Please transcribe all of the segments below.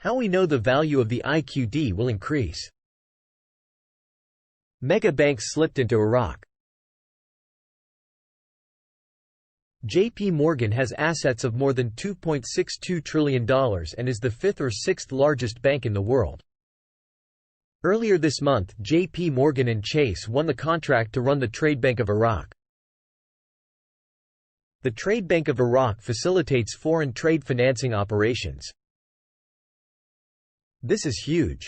How we know the value of the IQD will increase. Mega banks slipped into Iraq. JP Morgan has assets of more than $2.62 trillion and is the fifth or sixth largest bank in the world. Earlier this month, JP Morgan and Chase won the contract to run the Trade Bank of Iraq. The Trade Bank of Iraq facilitates foreign trade financing operations. This is huge.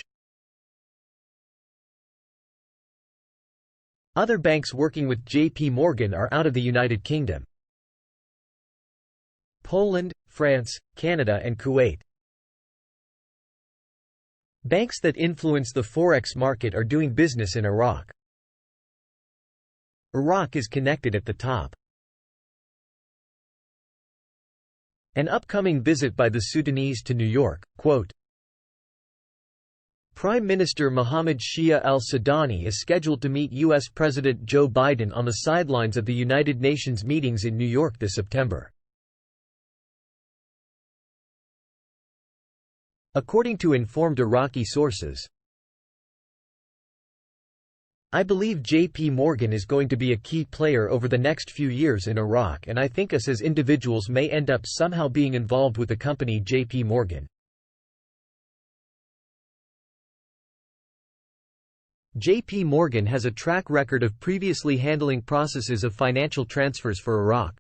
Other banks working with JP Morgan are out of the United Kingdom: Poland, France, Canada and Kuwait. Banks that influence the forex market are doing business in Iraq. Iraq is connected at the top. An upcoming visit by the Sudanese to New York, quote, Prime Minister Mohammed Shia al-Sudani is scheduled to meet U.S. President Joe Biden on the sidelines of the United Nations meetings in New York this September. According to informed Iraqi sources, I believe JP Morgan is going to be a key player over the next few years in Iraq, and I think us as individuals may end up somehow being involved with the company JP Morgan. JP Morgan has a track record of previously handling processes of financial transfers for Iraq.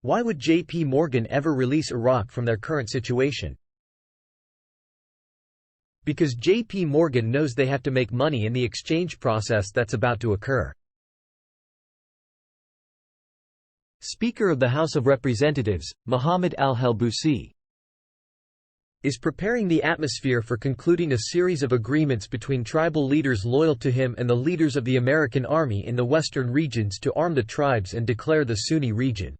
Why would JP Morgan ever release Iraq from their current situation? Because JP Morgan knows they have to make money in the exchange process that's about to occur. Speaker of the House of Representatives, Mohammed al-Halbusi, is preparing the atmosphere for concluding a series of agreements between tribal leaders loyal to him and the leaders of the American Army in the western regions to arm the tribes and declare the Sunni region.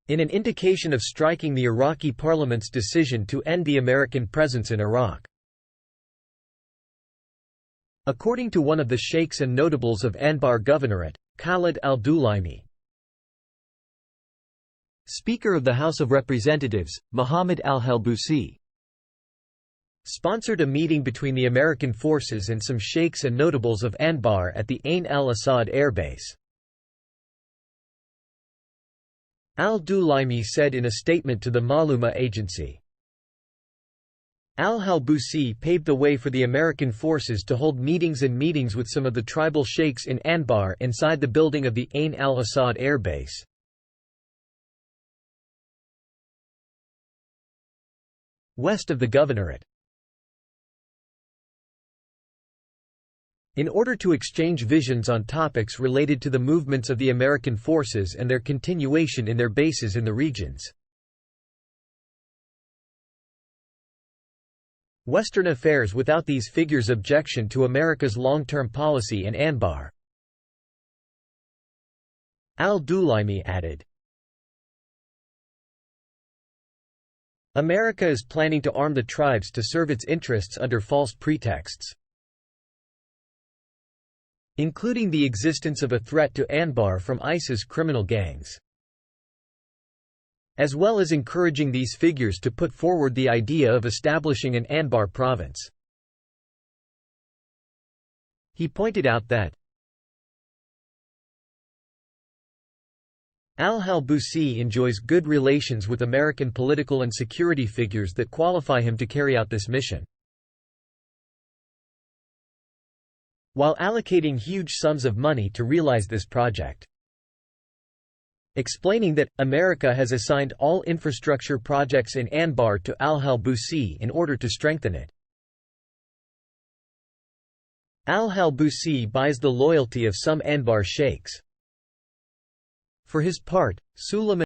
In an indication of striking the Iraqi parliament's decision to end the American presence in Iraq. According to one of the sheikhs and notables of Anbar Governorate, Khalid al-Dulaimi, Speaker of the House of Representatives, Mohammed al-Halbusi, sponsored a meeting between the American forces and some sheikhs and notables of Anbar at the Ain al-Assad Air Base. Al-Dulaimi said in a statement to the Maluma agency, Al-Halbusi paved the way for the American forces to hold meetings with some of the tribal sheikhs in Anbar inside the building of the Ain al-Assad Air Base. West of the governorate. In order to exchange visions on topics related to the movements of the American forces and their continuation in their bases in the regions. Western affairs without these figures' objection to America's long-term policy in Anbar. Al-Dulaimi added, America is planning to arm the tribes to serve its interests under false pretexts, including the existence of a threat to Anbar from ISIS criminal gangs, as well as encouraging these figures to put forward the idea of establishing an Anbar province. He pointed out that Al-Halbusi enjoys good relations with American political and security figures that qualify him to carry out this mission, while allocating huge sums of money to realize this project. Explaining that, America has assigned all infrastructure projects in Anbar to Al-Halbusi in order to strengthen it. Al-Halbusi buys the loyalty of some Anbar sheikhs. For his part, Suleiman